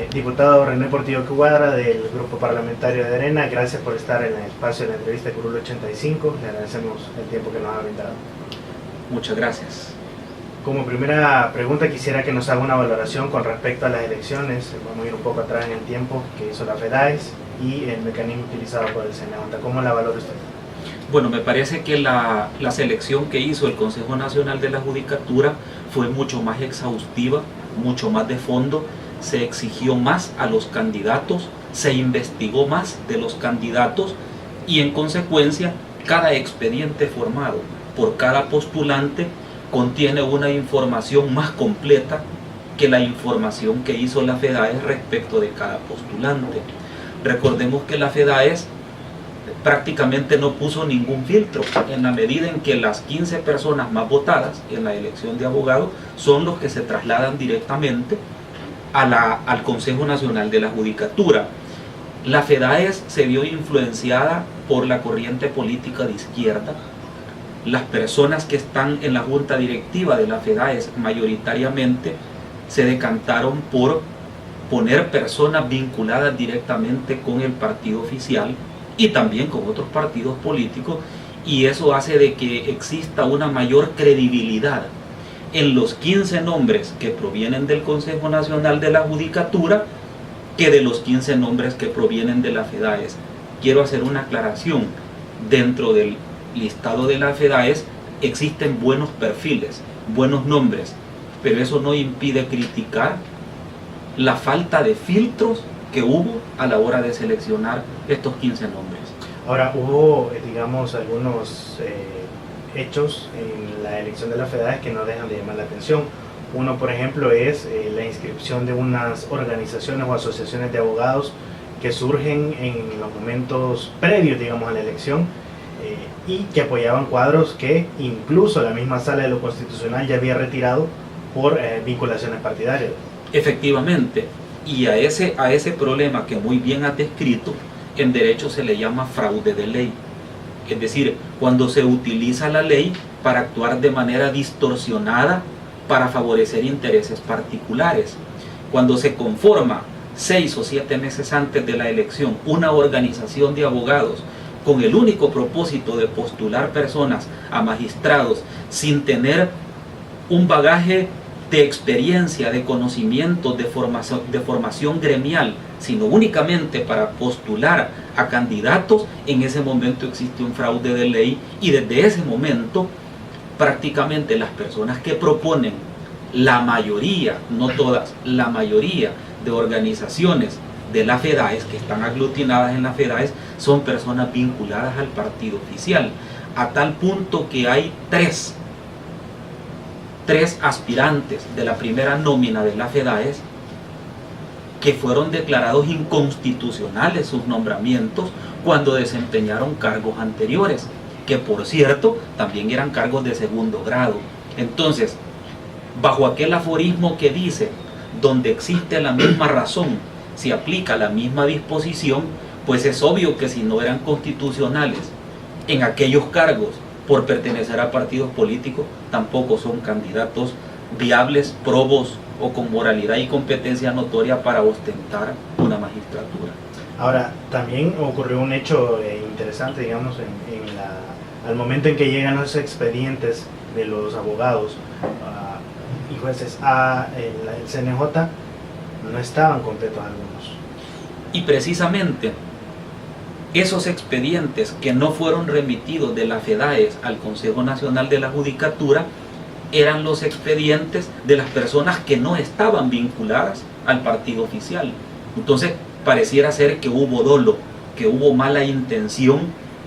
Diputado René Portillo Cuadra del Grupo Parlamentario de Arena, gracias por estar en el espacio de la entrevista Curul 85, le agradecemos el tiempo que nos ha brindado. Muchas gracias. Como primera pregunta quisiera que nos haga una valoración con respecto a las elecciones, vamos a ir un poco atrás en el tiempo, que hizo la FEDAES y el mecanismo utilizado por el CNJ. ¿Cómo la valora usted? Bueno, me parece que la selección que hizo el Consejo Nacional de la Judicatura fue mucho más exhaustiva, mucho más de fondo, se exigió más a los candidatos, se investigó más de los candidatos y en consecuencia cada expediente formado por cada postulante contiene una información más completa que la información que hizo la FEDAES respecto de cada postulante. Recordemos que la FEDAES prácticamente no puso ningún filtro en la medida en que las 15 personas más votadas en la elección de abogados son los que se trasladan directamente al Consejo Nacional de la Judicatura. La FEDAES se vio influenciada por la corriente política de izquierda. Las personas que están en la junta directiva de la FEDAES mayoritariamente se decantaron por poner personas vinculadas directamente con el partido oficial y también con otros partidos políticos, y eso hace de que exista una mayor credibilidad en los 15 nombres que provienen del Consejo Nacional de la Judicatura que de los 15 nombres que provienen de la FEDAES. Quiero hacer una aclaración: dentro del listado de la FEDAES existen buenos perfiles, buenos nombres, pero eso no impide criticar la falta de filtros que hubo a la hora de seleccionar estos 15 nombres. Ahora, hubo, digamos, algunos hechos en la elección de la FEDAES que no dejan de llamar la atención. Uno, por ejemplo, es la inscripción de unas organizaciones o asociaciones de abogados que surgen en los momentos previos, digamos, a la elección y que apoyaban cuadros que incluso la misma Sala de lo Constitucional ya había retirado por vinculaciones partidarias. Efectivamente, y a ese problema que muy bien has descrito, en derecho se le llama fraude de ley. Es decir, cuando se utiliza la ley para actuar de manera distorsionada para favorecer intereses particulares. Cuando se conforma 6 o 7 meses antes de la elección una organización de abogados con el único propósito de postular personas a magistrados sin tener un bagaje de experiencia, de conocimientos, de formación gremial, sino únicamente para postular a candidatos, en ese momento existe un fraude de ley, y desde ese momento prácticamente las personas que proponen, la mayoría, no todas, la mayoría de organizaciones de la FEDAES que están aglutinadas en la FEDAES son personas vinculadas al partido oficial, a tal punto que hay tres aspirantes de la primera nómina de la FEDAES que fueron declarados inconstitucionales sus nombramientos cuando desempeñaron cargos anteriores, que por cierto también eran cargos de segundo grado. Entonces, bajo aquel aforismo que dice, donde existe la misma razón, se aplica la misma disposición, pues es obvio que si no eran constitucionales en aquellos cargos por pertenecer a partidos políticos, tampoco son candidatos viables, probos o con moralidad y competencia notoria para ostentar una magistratura. Ahora, también ocurrió un hecho interesante, digamos, al momento en que llegan los expedientes de los abogados y jueces a el CNJ, no estaban completos algunos. Y precisamente esos expedientes que no fueron remitidos de la FEDAES al Consejo Nacional de la Judicatura eran los expedientes de las personas que no estaban vinculadas al partido oficial. Entonces pareciera ser que hubo dolo, que hubo mala intención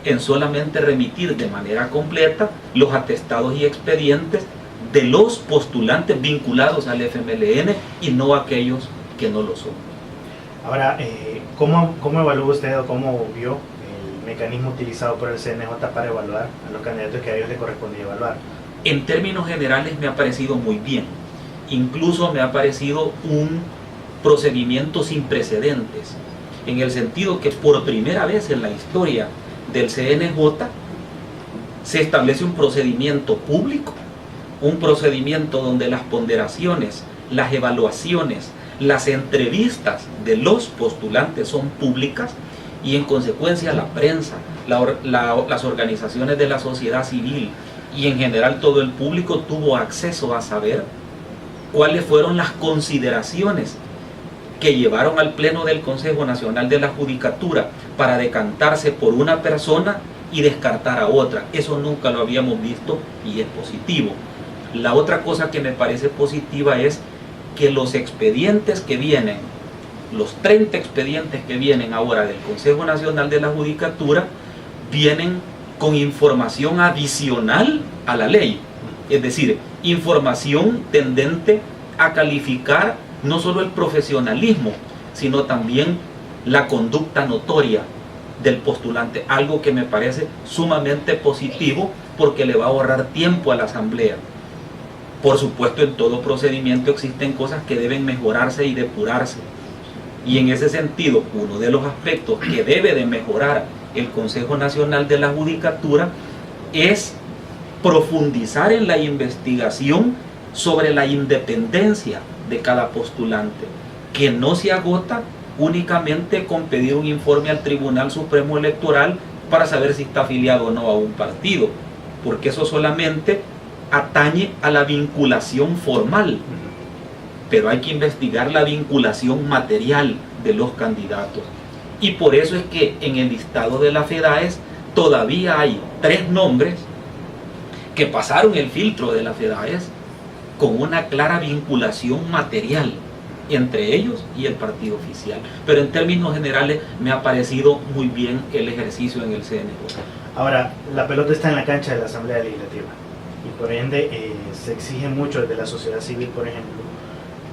en solamente remitir de manera completa los atestados y expedientes de los postulantes vinculados al FMLN y no aquellos que no lo son. Ahora, ¿cómo evalúa usted o cómo vio el mecanismo utilizado por el CNJ para evaluar a los candidatos que a ellos les correspondía evaluar? En términos generales me ha parecido muy bien. Incluso me ha parecido un procedimiento sin precedentes, en el sentido que por primera vez en la historia del CNJ se establece un procedimiento público, un procedimiento donde las ponderaciones, las evaluaciones, las entrevistas de los postulantes son públicas y en consecuencia la prensa, las organizaciones de la sociedad civil y en general todo el público tuvo acceso a saber cuáles fueron las consideraciones que llevaron al Pleno del Consejo Nacional de la Judicatura para decantarse por una persona y descartar a otra. Eso nunca lo habíamos visto y es positivo. La otra cosa que me parece positiva es que los expedientes que vienen, los 30 expedientes que vienen ahora del Consejo Nacional de la Judicatura, vienen con información adicional a la ley. Es decir, información tendente a calificar no solo el profesionalismo, sino también la conducta notoria del postulante, algo que me parece sumamente positivo porque le va a ahorrar tiempo a la asamblea. Por supuesto, en todo procedimiento existen cosas que deben mejorarse y depurarse, y en ese sentido uno de los aspectos que debe de mejorar el Consejo Nacional de la Judicatura es profundizar en la investigación sobre la independencia de cada postulante, que no se agota únicamente con pedir un informe al Tribunal Supremo Electoral para saber si está afiliado o no a un partido, porque eso solamente atañe a la vinculación formal, pero hay que investigar la vinculación material de los candidatos. Y por eso es que en el listado de la FEDAES todavía hay 3 nombres que pasaron el filtro de la FEDAES con una clara vinculación material entre ellos y el partido oficial. Pero en términos generales me ha parecido muy bien el ejercicio en el CNJ. Ahora, la pelota está en la cancha de la Asamblea Legislativa y por ende se exige mucho desde la sociedad civil, por ejemplo,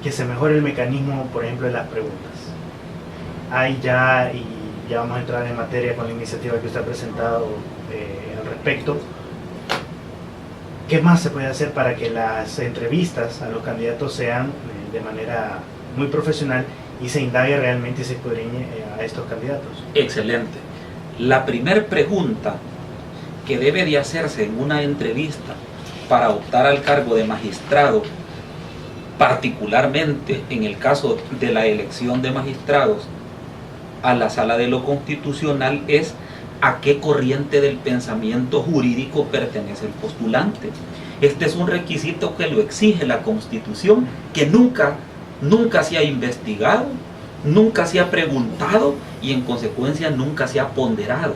que se mejore el mecanismo, por ejemplo, de las preguntas. Hay ya, y ya vamos a entrar en materia con la iniciativa que usted ha presentado al respecto, ¿qué más se puede hacer para que las entrevistas a los candidatos sean de manera muy profesional y se indague realmente y se escudriñe a estos candidatos? Excelente. La primera pregunta que debe de hacerse en una entrevista para optar al cargo de magistrado, particularmente en el caso de la elección de magistrados a la Sala de lo Constitucional, es a qué corriente del pensamiento jurídico pertenece el postulante. Este es un requisito que lo exige la Constitución, que nunca se ha investigado, nunca se ha preguntado y en consecuencia nunca se ha ponderado.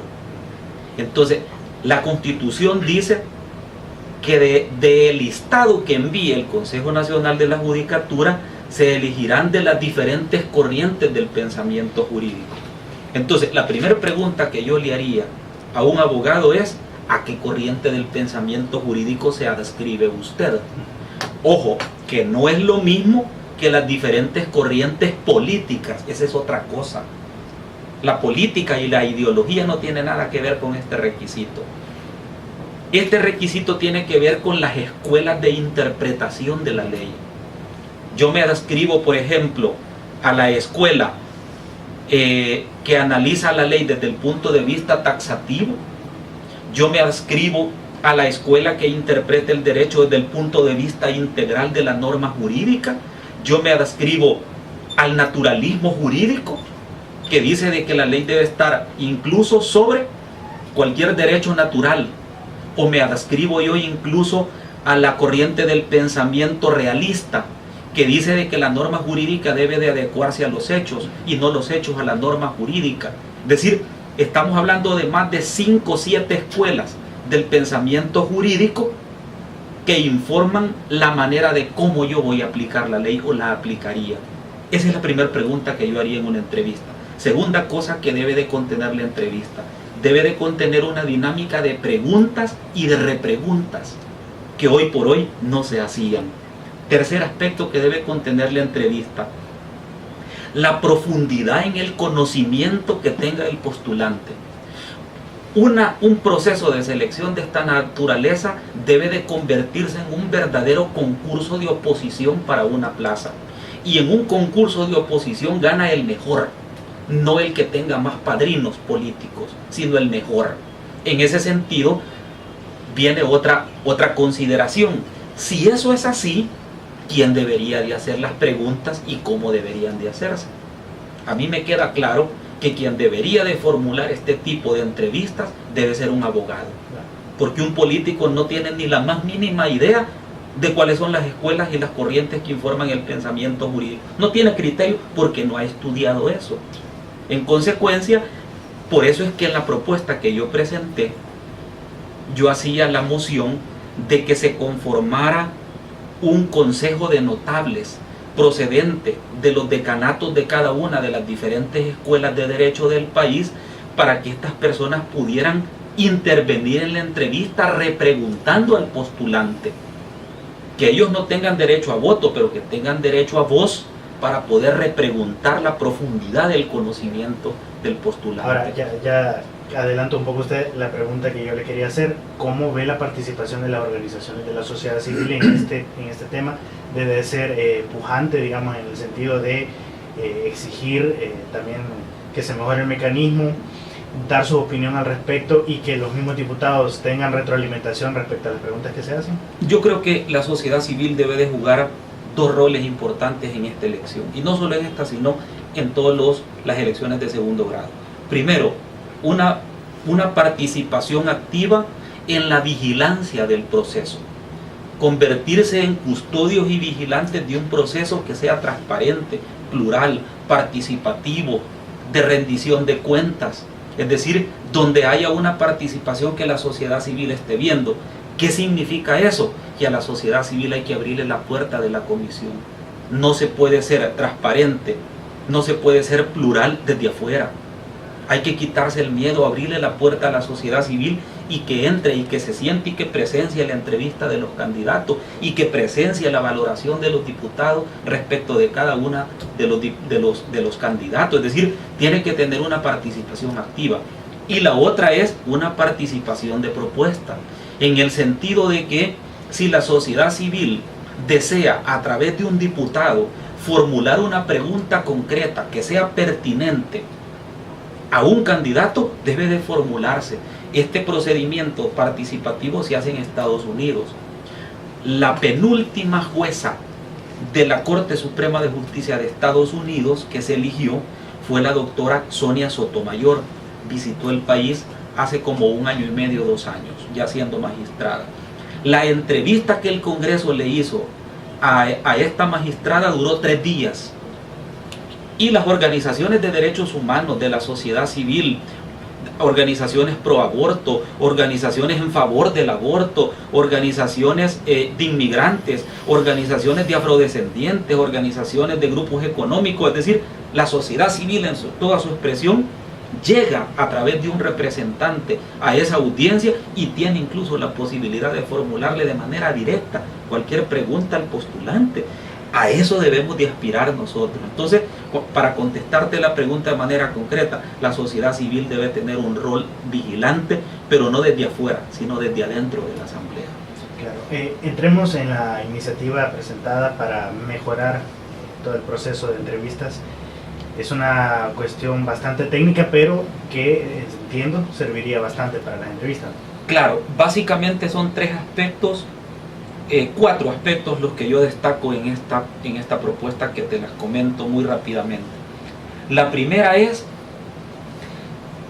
Entonces, la Constitución dice que del listado que envíe el Consejo Nacional de la Judicatura se elegirán de las diferentes corrientes del pensamiento jurídico. Entonces, la primera pregunta que yo le haría a un abogado es: ¿a qué corriente del pensamiento jurídico se adscribe usted? Ojo, que no es lo mismo que las diferentes corrientes políticas, esa es otra cosa. La política y la ideología no tienen nada que ver con este requisito. Este requisito tiene que ver con las escuelas de interpretación de la ley. Yo me adscribo, por ejemplo, a la escuela que analiza la ley desde el punto de vista taxativo. Yo me adscribo a la escuela que interpreta el derecho desde el punto de vista integral de la norma jurídica. Yo me adscribo al naturalismo jurídico, que dice de que la ley debe estar incluso sobre cualquier derecho natural. O me adscribo yo incluso a la corriente del pensamiento realista, que dice de que la norma jurídica debe de adecuarse a los hechos y no los hechos a la norma jurídica. Es decir, estamos hablando de más de 5 o 7 escuelas del pensamiento jurídico que informan la manera de cómo yo voy a aplicar la ley o la aplicaría. Esa es la primera pregunta que yo haría en una entrevista. Segunda cosa que debe de contener la entrevista: debe de contener una dinámica de preguntas y de repreguntas que hoy por hoy no se hacían. Tercer aspecto que debe contener la entrevista: la profundidad en el conocimiento que tenga el postulante. Un proceso de selección de esta naturaleza debe de convertirse en un verdadero concurso de oposición para una plaza. Y en un concurso de oposición gana el mejor, no el que tenga más padrinos políticos, sino el mejor. En ese sentido, viene otra consideración. Si eso es así, quién debería de hacer las preguntas y cómo deberían de hacerse. A mí me queda claro que quien debería de formular este tipo de entrevistas debe ser un abogado, porque un político no tiene ni la más mínima idea de cuáles son las escuelas y las corrientes que informan el pensamiento jurídico. No tiene criterio porque no ha estudiado eso. En consecuencia, por eso es que en la propuesta que yo presenté, yo hacía la moción de que se conformara un consejo de notables procedente de los decanatos de cada una de las diferentes escuelas de derecho del país, para que estas personas pudieran intervenir en la entrevista repreguntando al postulante. Que ellos no tengan derecho a voto, pero que tengan derecho a voz para poder repreguntar la profundidad del conocimiento del postulante. Ahora, ya adelanto un poco usted la pregunta que yo le quería hacer. ¿Cómo ve la participación de las organizaciones de la sociedad civil en este tema? Debe ser pujante, digamos, en el sentido de exigir también que se mejore el mecanismo, dar su opinión al respecto y que los mismos diputados tengan retroalimentación respecto a las preguntas que se hacen. Yo creo que la sociedad civil debe de jugar dos roles importantes en esta elección, y no solo en esta, sino en todas las elecciones de segundo grado. Primero, una participación activa en la vigilancia del proceso, convertirse en custodios y vigilantes de un proceso que sea transparente, plural, participativo, de rendición de cuentas, es decir, donde haya una participación que la sociedad civil esté viendo. ¿Qué significa eso? Que a la sociedad civil hay que abrirle la puerta de la comisión. No se puede ser transparente, no se puede ser plural desde afuera. Hay que quitarse el miedo, abrirle la puerta a la sociedad civil y que entre y que se siente y que presencie la entrevista de los candidatos y que presencie la valoración de los diputados respecto de cada una de los candidatos. Es decir, tiene que tener una participación activa. Y la otra es una participación de propuesta, en el sentido de que si la sociedad civil desea a través de un diputado formular una pregunta concreta que sea pertinente a un candidato, debe de formularse. Este procedimiento participativo se hace en Estados Unidos. La penúltima jueza de la Corte Suprema de Justicia de Estados Unidos que se eligió fue la doctora Sonia Sotomayor. Visitó el país hace como 1 año y medio, 2 años, ya siendo magistrada. La entrevista que el Congreso le hizo a esta magistrada duró 3 días. Y las organizaciones de derechos humanos, de la sociedad civil, organizaciones pro aborto, organizaciones en favor del aborto, organizaciones de inmigrantes, organizaciones de afrodescendientes, organizaciones de grupos económicos, es decir, la sociedad civil en toda su expresión llega a través de un representante a esa audiencia y tiene incluso la posibilidad de formularle de manera directa cualquier pregunta al postulante. A eso debemos de aspirar nosotros. Entonces, para contestarte la pregunta de manera concreta, la sociedad civil debe tener un rol vigilante, pero no desde afuera, sino desde adentro de la Asamblea. Claro. Entremos en la iniciativa presentada para mejorar todo el proceso de entrevistas. Es una cuestión bastante técnica, pero que entiendo serviría bastante para las entrevistas. Claro, básicamente son 4 aspectos los que yo destaco en esta propuesta, que te las comento muy rápidamente. La primera es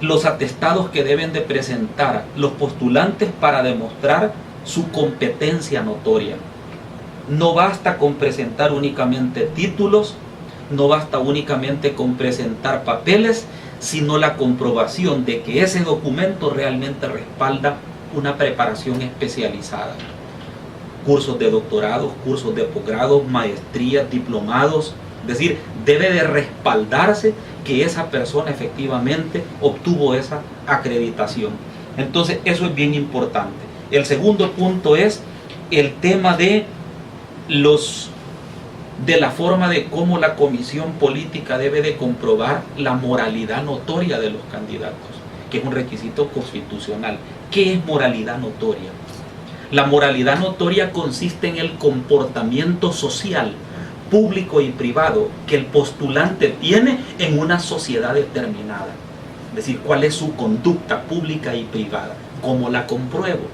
los atestados que deben de presentar los postulantes para demostrar su competencia notoria. No basta con presentar únicamente títulos, no basta únicamente con presentar papeles, sino la comprobación de que ese documento realmente respalda una preparación especializada. Cursos de doctorado, cursos de posgrado, maestrías, diplomados. Es decir, debe de respaldarse que esa persona efectivamente obtuvo esa acreditación. Entonces, eso es bien importante. El segundo punto es el tema de la forma de cómo la comisión política debe de comprobar la moralidad notoria de los candidatos, que es un requisito constitucional. ¿Qué es moralidad notoria? La moralidad notoria consiste en el comportamiento social, público y privado que el postulante tiene en una sociedad determinada. Es decir, cuál es su conducta pública y privada. ¿Cómo la compruebo?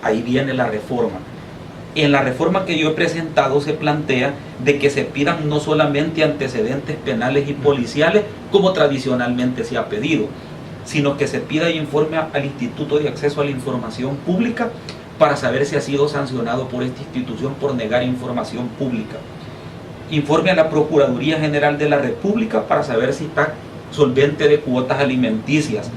Ahí viene la reforma. En la reforma que yo he presentado se plantea de que se pidan no solamente antecedentes penales y policiales, como tradicionalmente se ha pedido, sino que se pida informe al Instituto de Acceso a la Información Pública para saber si ha sido sancionado por esta institución por negar información pública. Informe a la Procuraduría General de la República para saber si está solvente de cuotas alimenticias.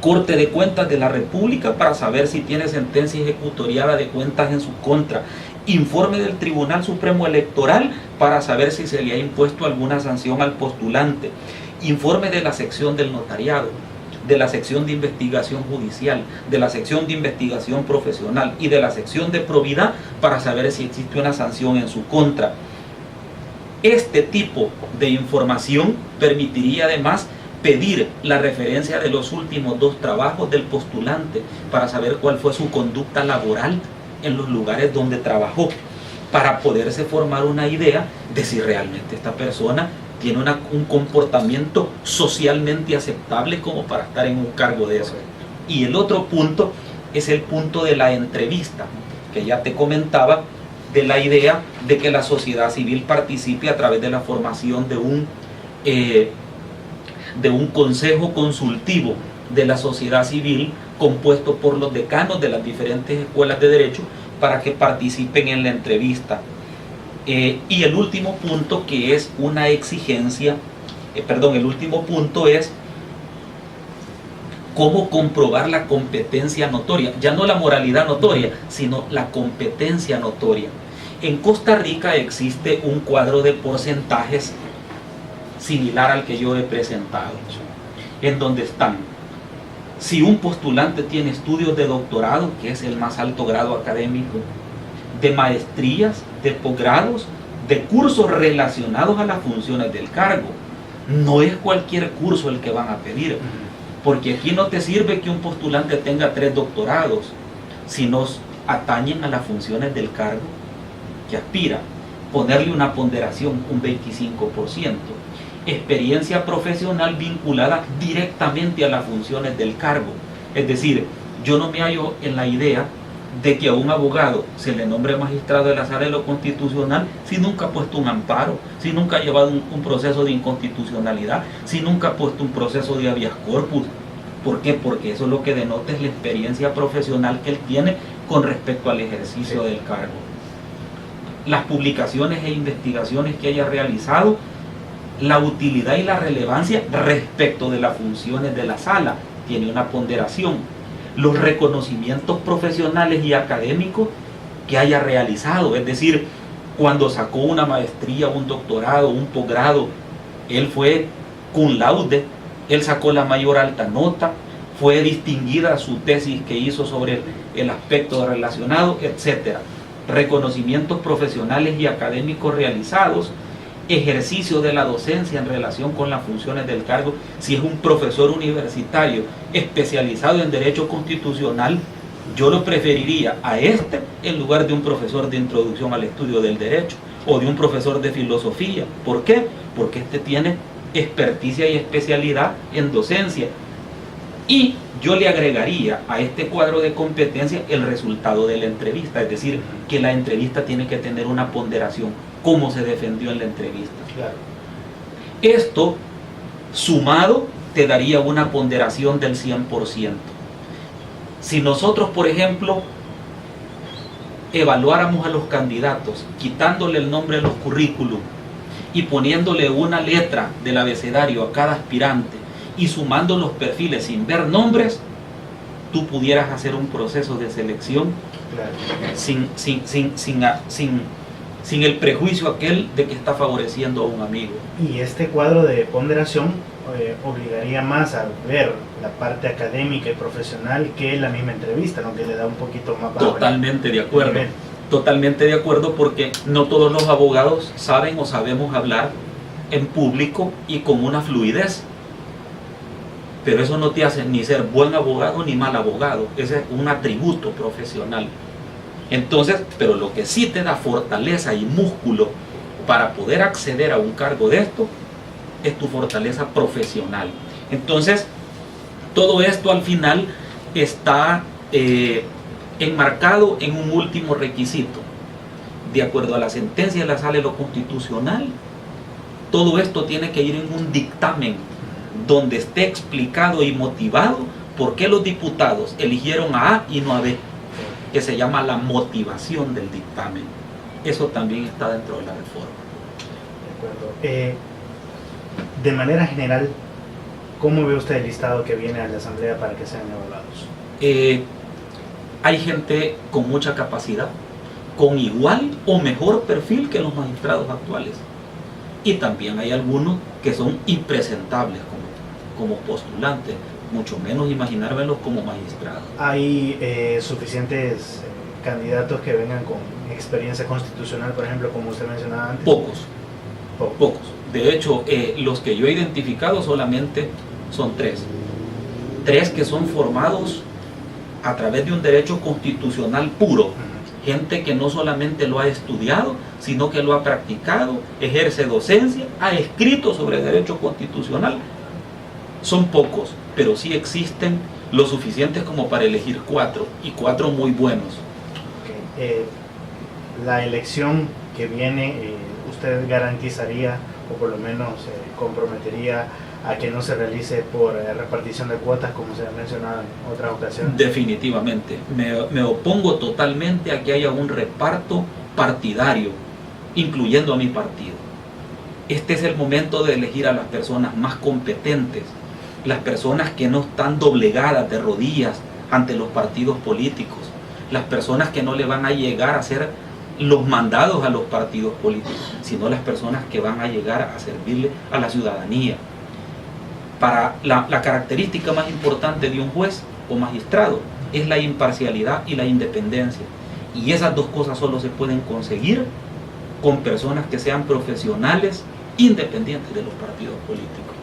Corte de Cuentas de la República para saber si tiene sentencia ejecutoriada de cuentas en su contra. Informe del Tribunal Supremo Electoral para saber si se le ha impuesto alguna sanción al postulante. Informe de la sección del notariado, de la sección de investigación judicial, de la sección de investigación profesional y de la sección de probidad para saber si existe una sanción en su contra. Este tipo de información permitiría además pedir la referencia de los últimos 2 trabajos del postulante para saber cuál fue su conducta laboral en los lugares donde trabajó, para poderse formar una idea de si realmente esta persona tiene un comportamiento socialmente aceptable como para estar en un cargo de eso. Y el otro punto es el punto de la entrevista, que ya te comentaba, de la idea de que la sociedad civil participe a través de la formación de un consejo consultivo de la sociedad civil compuesto por los decanos de las diferentes escuelas de derecho para que participen en la entrevista. Y el último punto, que es una exigencia, el último punto es cómo comprobar la competencia notoria, ya no la moralidad notoria, sino la competencia notoria. En Costa Rica existe un cuadro de porcentajes similar al que yo he presentado, en donde están, si un postulante tiene estudios de doctorado, que es el más alto grado académico, de maestrías, de posgrados, de cursos relacionados a las funciones del cargo. No es cualquier curso el que van a pedir, porque aquí no te sirve que un postulante tenga 3 doctorados, si nos atañen a las funciones del cargo que aspira. Ponerle una ponderación, un 25%. Experiencia profesional vinculada directamente a las funciones del cargo. Es decir, yo no me hallo en la idea de que a un abogado se le nombre magistrado de la sala de lo constitucional si nunca ha puesto un amparo, si nunca ha llevado un proceso de inconstitucionalidad, si nunca ha puesto un proceso de habeas corpus. ¿Por qué? Porque eso es lo que denota es la experiencia profesional que él tiene con respecto al ejercicio del cargo. Las publicaciones e investigaciones que haya realizado, la utilidad y la relevancia respecto de las funciones de la sala, tiene una ponderación. Los reconocimientos profesionales y académicos que haya realizado, es decir, cuando sacó una maestría, un doctorado, un posgrado, él fue cum laude, él sacó la mayor alta nota, fue distinguida su tesis que hizo sobre el aspecto relacionado, etc. Reconocimientos profesionales y académicos realizados, ejercicio de la docencia en relación con las funciones del cargo. Si es un profesor universitario especializado en derecho constitucional, yo lo preferiría a este en lugar de un profesor de introducción al estudio del derecho o de un profesor de filosofía. ¿Por qué? Porque este tiene experticia y especialidad en docencia. Y yo le agregaría a este cuadro de competencia el resultado de la entrevista, es decir, que la entrevista tiene que tener una ponderación, cómo se defendió en la entrevista. Claro. Esto, sumado, te daría una ponderación del 100%. Si nosotros, por ejemplo, evaluáramos a los candidatos, quitándole el nombre a los currículum y poniéndole una letra del abecedario a cada aspirante y sumando los perfiles sin ver nombres, tú pudieras hacer un proceso de selección, claro, sin el prejuicio aquel de que está favoreciendo a un amigo. Y este cuadro de ponderación obligaría más a ver la parte académica y profesional que la misma entrevista, ¿no? Que le da un poquito más valor. Totalmente de acuerdo. Totalmente de acuerdo, porque no todos los abogados saben o sabemos hablar en público y con una fluidez. Pero eso no te hace ni ser buen abogado ni mal abogado. Ese es un atributo profesional. Entonces, pero lo que sí te da fortaleza y músculo para poder acceder a un cargo de esto es tu fortaleza profesional. Entonces, todo esto al final está enmarcado en un último requisito. De acuerdo a la sentencia de la Sala de lo Constitucional, todo esto tiene que ir en un dictamen donde esté explicado y motivado por qué los diputados eligieron a A y no a B, que se llama la motivación del dictamen. Eso también está dentro de la reforma. De acuerdo. De manera general, ¿cómo ve usted el listado que viene a la Asamblea para que sean evaluados? Hay gente con mucha capacidad, con igual o mejor perfil que los magistrados actuales. Y también hay algunos que son impresentables como postulantes, mucho menos imaginármelos como magistrados. ¿Hay suficientes candidatos que vengan con experiencia constitucional, por ejemplo, como usted mencionaba antes? Pocos. De hecho, los que yo he identificado solamente son tres. Tres que son formados a través de un derecho constitucional puro. Gente que no solamente lo ha estudiado, sino que lo ha practicado, ejerce docencia, ha escrito sobre derecho constitucional. Son pocos, pero sí existen lo suficientes como para elegir cuatro, y cuatro muy buenos. La elección que viene, ¿usted garantizaría o por lo menos comprometería a que no se realice por repartición de cuotas como se ha mencionado en otras ocasiones? Definitivamente. Me opongo totalmente a que haya un reparto partidario, incluyendo a mi partido. Este es el momento de elegir a las personas más competentes, las personas que no están doblegadas de rodillas ante los partidos políticos, las personas que no le van a llegar a hacer los mandados a los partidos políticos, sino las personas que van a llegar a servirle a la ciudadanía. Para la característica más importante de un juez o magistrado es la imparcialidad y la independencia. Y esas dos cosas solo se pueden conseguir con personas que sean profesionales, independientes de los partidos políticos.